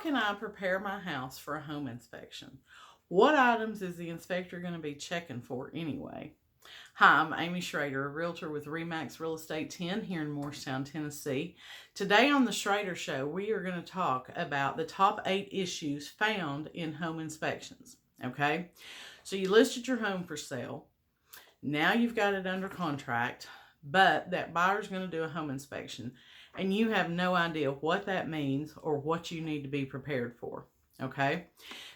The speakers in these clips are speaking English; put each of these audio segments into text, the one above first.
can I prepare my house for a home inspection? What items is the inspector going to be checking for anyway? Hi, I'm Amy Shrader, a realtor with RE/MAX Real Estate 10 here in Morristown, Tennessee. Today on the Shrader Show, we are going to talk about the top 8 issues found in home inspections. Okay, so you listed your home for sale. Now you've got it under contract, but that buyer's going to do a home inspection and you have no idea what that means or what you need to be prepared for. Okay,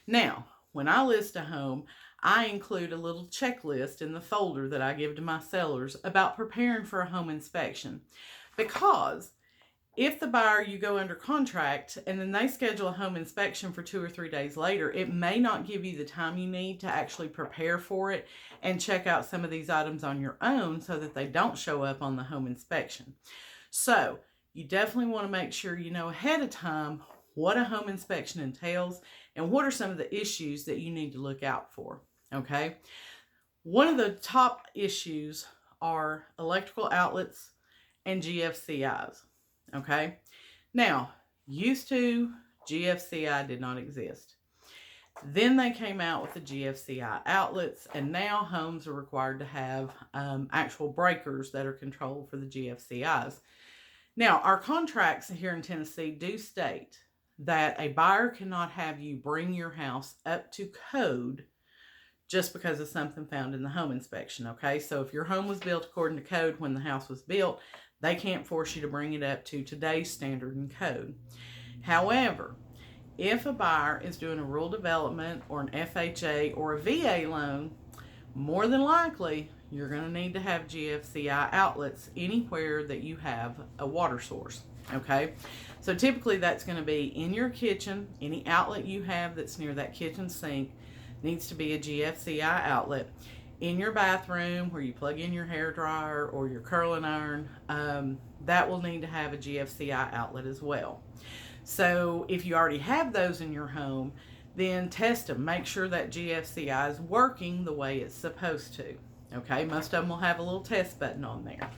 now when I list a home, I include a little checklist in the folder that I give to my sellers about preparing for a home inspection, because if the buyer, you go under contract and then they schedule a home inspection for 2 or 3 days later, it may not give you the time you need to actually prepare for it and check out some of these items on your own so that they don't show up on the home inspection. So you definitely want to make sure you know ahead of time what a home inspection entails and what are some of the issues that you need to look out for. Okay, one of the top issues are electrical outlets and GFCIs. Okay, now used to, GFCI did not exist. Then they came out with the GFCI outlets, and now homes are required to have actual breakers that are controlled for the GFCIs. Now, our contracts here in Tennessee do state that a buyer cannot have you bring your house up to code just because of something found in the home inspection. Okay, so if your home was built according to code when the house was built, they can't force you to bring it up to today's standard and code. However, if a buyer is doing a rural development or an FHA or a VA loan, more than likely you're going to need to have GFCI outlets anywhere that you have a water source. Okay, so typically that's going to be in your kitchen. Any outlet you have that's near that kitchen sink needs to be a GFCI outlet. In your bathroom where you plug in your hair dryer or your curling iron, that will need to have a GFCI outlet as well. So if you already have those in your home, then test them. Make sure that GFCI is working the way it's supposed to. Okay, most of them will have a little test button on there.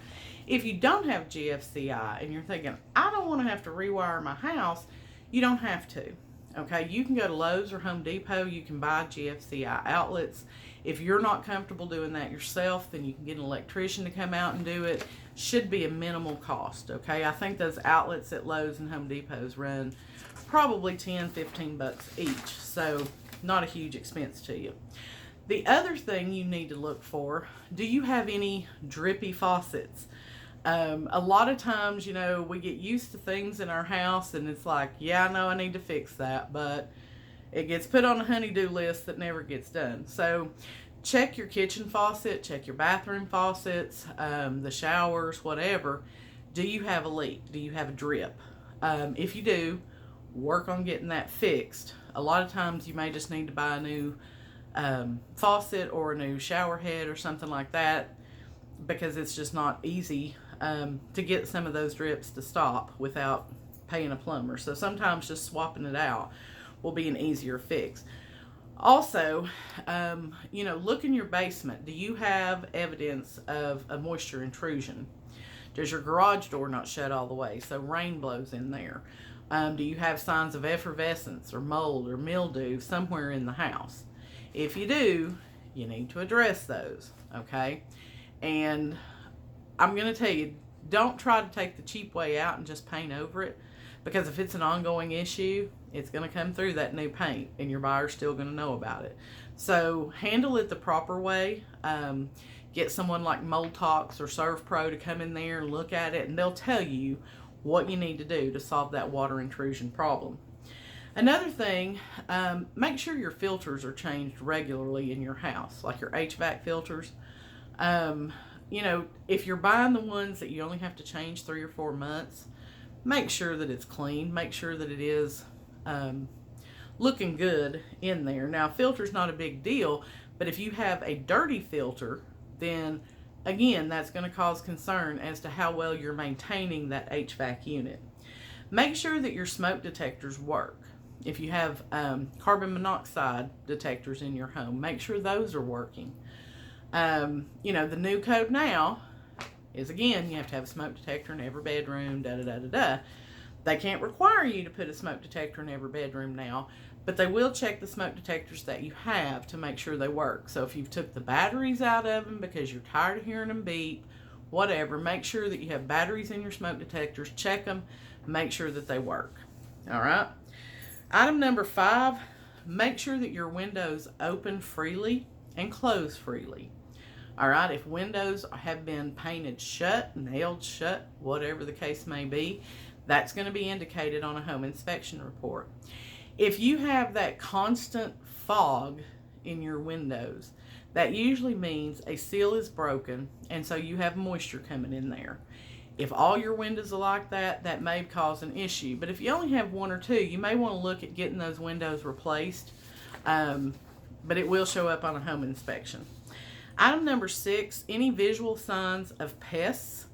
If you don't have GFCI and you're thinking, I don't want to have to rewire my house, you don't have to. Okay, you can go to Lowe's or Home Depot. You can buy GFCI outlets. If you're not comfortable doing that yourself, then you can get an electrician to come out and do it. Should be a minimal cost. Okay, I think those outlets at Lowe's and Home Depots run probably 10, 15 bucks each, so not a huge expense to you. The other thing you need to look for, do you have any drippy faucets? A lot of times, you know, we get used to things in our house and it's like, yeah, I know I need to fix that, but it gets put on a honey-do list that never gets done. So check your kitchen faucet, check your bathroom faucets, the showers, whatever. Do you have a leak? Do you have a drip? If you do, work on getting that fixed. A lot of times you may just need to buy a new faucet or a new shower head or something like that, because it's just not easy to get some of those drips to stop without paying a plumber. So sometimes just swapping it out will be an easier fix. Also, you know, look in your basement. Do you have evidence of a moisture intrusion? Does your garage door not shut all the way so rain blows in there? Do you have signs of effervescence or mold or mildew somewhere in the house? If you do, you need to address those. Okay, and I'm going to tell you, don't try to take the cheap way out and just paint over it, because if it's an ongoing issue, it's going to come through that new paint and your buyer's still going to know about it. So handle it the proper way. Get someone like Mold Talks or Serve Pro to come in there and look at it, and they'll tell you what you need to do to solve that water intrusion problem. Another thing, make sure your filters are changed regularly in your house, like your HVAC filters. You know, if you're buying the ones that you only have to change 3 or 4 months, make sure that it's clean. Make sure that it is looking good in there. Now, filter's not a big deal, but if you have a dirty filter, then again, that's going to cause concern as to how well you're maintaining that HVAC unit. Make sure that your smoke detectors work. If you have carbon monoxide detectors in your home, make sure those are working. You know, the new code now is, again, you have to have a smoke detector in every bedroom, They can't require you to put a smoke detector in every bedroom now, but they will check the smoke detectors that you have to make sure they work. So if you've took the batteries out of them because you're tired of hearing them beep, whatever, make sure that you have batteries in your smoke detectors, check them, make sure that they work. All right. Item number 5, make sure that your windows open freely and close freely. All right, if windows have been painted shut, nailed shut, whatever the case may be, that's going to be indicated on a home inspection report. If you have that constant fog in your windows, that usually means a seal is broken, and so you have moisture coming in there. If all your windows are like that, that may cause an issue. But if you only have 1 or 2, you may want to look at getting those windows replaced. But it will show up on a home inspection. Item number 6, any visual signs of pests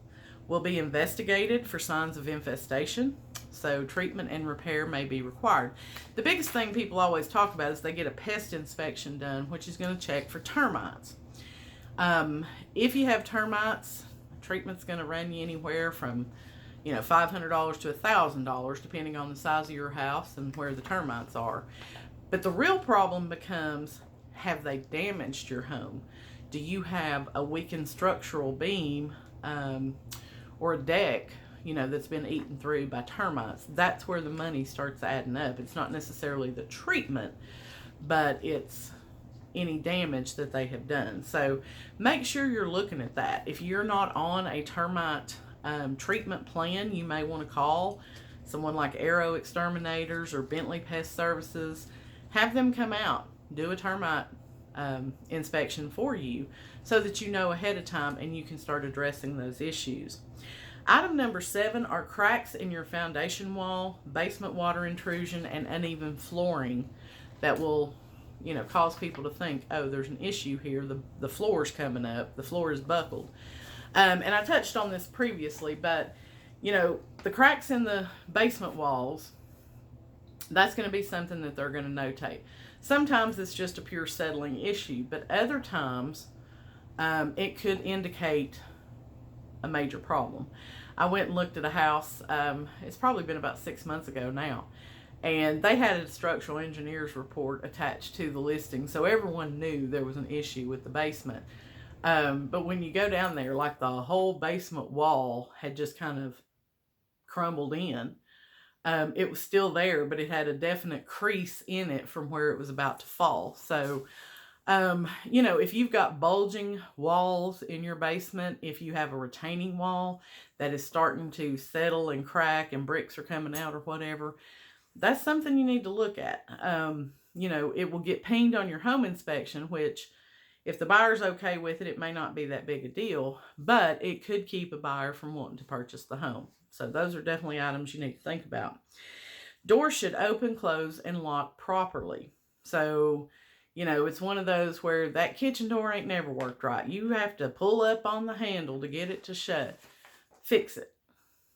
will be investigated for signs of infestation. So treatment and repair may be required. The biggest thing people always talk about is they get a pest inspection done, which is going to check for termites. If you have termites, treatment's going to run you anywhere from $500 to $1,000, depending on the size of your house and where the termites are. But the real problem becomes, have they damaged your home? Do you have a weakened structural beam or a deck, that's been eaten through by termites? That's where the money starts adding up. It's not necessarily the treatment, but it's any damage that they have done. So make sure you're looking at that. If you're not on a termite treatment plan, you may want to call someone like Arrow Exterminators or Bentley Pest Services. Have them come out, do a termite inspection for you so that you know ahead of time and you can start addressing those issues. Item number 7 are cracks in your foundation wall, basement water intrusion, and uneven flooring that will cause people to think, oh, there's an issue here. The floor's coming up. The floor is buckled. And I touched on this previously, but, the cracks in the basement walls, that's going to be something that they're going to notate. Sometimes it's just a pure settling issue, but other times it could indicate a major problem. I went and looked at a house, it's probably been about 6 months ago now, and they had a structural engineer's report attached to the listing, so everyone knew there was an issue with the basement. But when you go down there, like the whole basement wall had just kind of crumbled in. It was still there, but it had a definite crease in it from where it was about to fall. So, if you've got bulging walls in your basement, if you have a retaining wall that is starting to settle and crack and bricks are coming out or whatever, that's something you need to look at. It will get pinged on your home inspection, which if the buyer's okay with it, it may not be that big a deal, but it could keep a buyer from wanting to purchase the home. So those are definitely items you need to think about. Doors should open, close, and lock properly. So, it's one of those where that kitchen door ain't never worked right. You have to pull up on the handle to get it to shut. Fix it.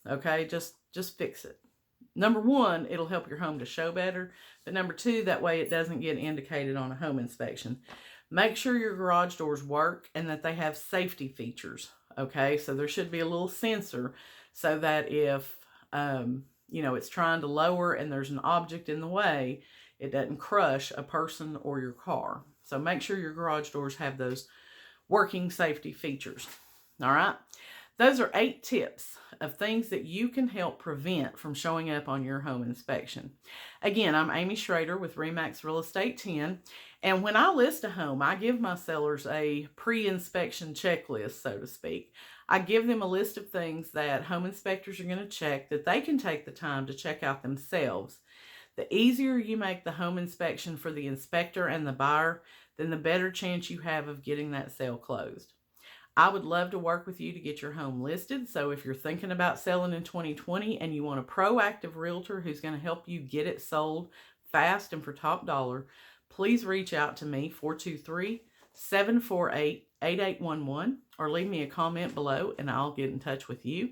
Okay? Just fix it. Number 1, it'll help your home to show better. But number 2, that way it doesn't get indicated on a home inspection. Make sure your garage doors work and that they have safety features. Okay? So there should be a little sensor so that if, it's trying to lower and there's an object in the way, it doesn't crush a person or your car. So make sure your garage doors have those working safety features. All right. Those are 8 tips of things that you can help prevent from showing up on your home inspection. Again, I'm Amy Shrader with RE/MAX Real Estate 10. And when I list a home, I give my sellers a pre-inspection checklist, so to speak. I give them a list of things that home inspectors are going to check that they can take the time to check out themselves. The easier you make the home inspection for the inspector and the buyer, then the better chance you have of getting that sale closed. I would love to work with you to get your home listed. So if you're thinking about selling in 2020 and you want a proactive realtor who's going to help you get it sold fast and for top dollar, please reach out to me, 423-748-8811, or leave me a comment below and I'll get in touch with you.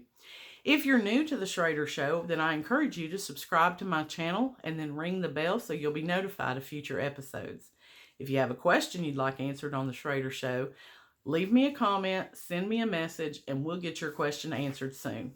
If you're new to the Shrader Show, then I encourage you to subscribe to my channel and then ring the bell so you'll be notified of future episodes. If you have a question you'd like answered on the Shrader Show, leave me a comment, send me a message, and we'll get your question answered soon.